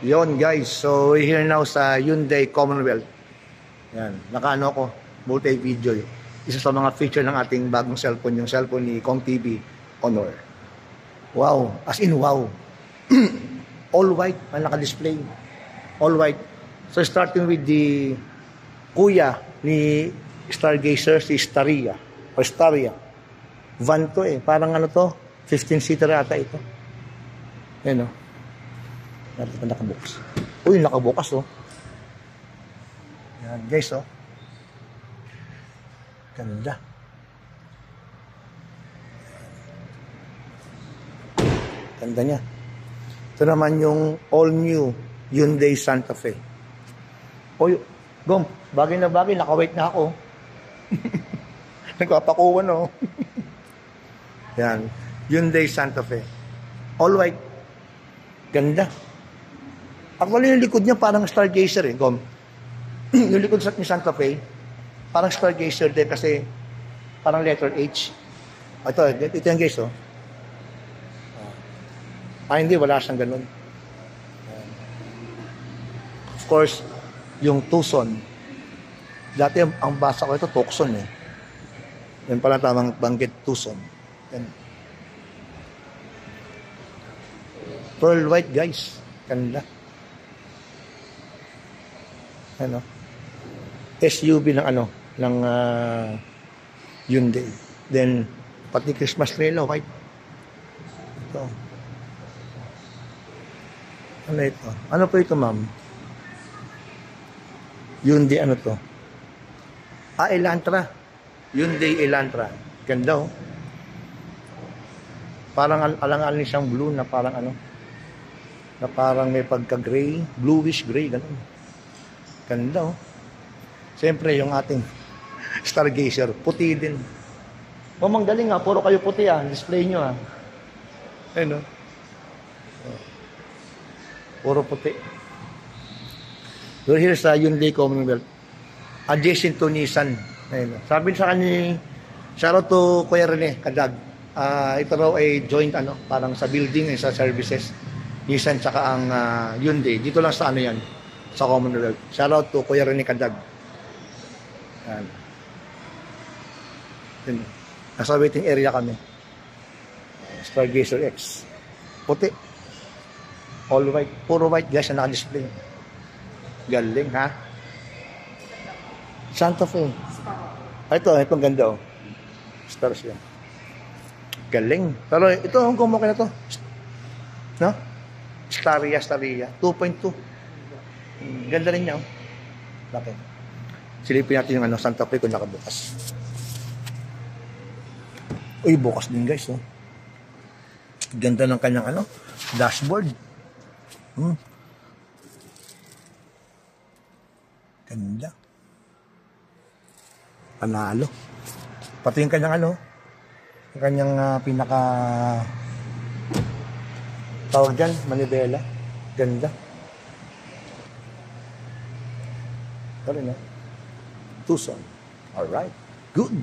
Yon guys, so we're here now sa Hyundai Commonwealth. Yan, nakaano ako, multi-video. Isa sa mga feature ng ating bagong cellphone, yung cellphone ni Kong TV Honor. Wow, as in wow. All white, ang naka-display. All white. So starting with the kuya ni Stargazer, si Staria. O Staria. Van to eh, parang ano to, 15-seater ata ito. Yan o. Natin pa nakabukas. Uy, nakabukas oh. Yan guys oh. Ganda. Ganda niya. Ito naman yung all new Hyundai Santa Fe. Uy, Gom, bagay na bagay, nakawait na ako. Nagpapakuwan oh. Yan, Hyundai Santa Fe. All white. Ganda. Actually, yung likod niya parang Stargazer eh, Gom. Yung likod ni Santa Fe, parang Stargazer din kasi parang letter H. Ito yung guys, oh. Hindi, wala siyang ganun. Of course, yung Tucson. Dati, ang basa ko ito, Tucson eh. Yan pala tamang banggit, Tucson. Yan. Pearl white, guys. Ganda. Ano? SUV ng ano, ng Hyundai. Then, pati Christmas tree, white. Ito. Ano ito? Ano po ito, ma'am? Hyundai, ano to? Elantra. Hyundai Elantra. Ganda, oh. Parang alang-alang siyang blue na parang ano, na parang may pagka-gray, bluish gray, ganun. Ganda, oh. Siyempre, yung ating Stargazer, puti din. Mamang galing ha, puro kayo puti ha, display nyo ha. Ayun, oh. Puro puti. We're here sa Hyundai Commonwealth. Adjacent to Nissan. Ayun, oh. Sabi sa kanya, shoutout to Kuya Rene Kadag. Ito raw ay joint ano, parang sa building, sa services. Nissan tsaka ang Hyundai. Dito lang sa ano yan, sa Commonwealth. Shoutout to Kuya Rene Kadag. Yan. Nasa waiting area kami. Stargazer X. Puti. All white. Puro white guys na naka-display. Galing ha. Santa Fe. Itong ganda oh. Stars yan. Galing. Pero ito, ang kumukha na to. No? Staria. 2.2. Ganda rin niya oh. Bakit? Silipin natin yung ano, Santa Fe kung nakabukas. Uy, bukas din guys oh. Ganda ng kanyang ano, dashboard. Ganda. Panalo. Pati yung kanyang ano, yung kanyang pinaka tawag dyan, manibela. Ganda. Ito rin, Tucson. Alright. Good.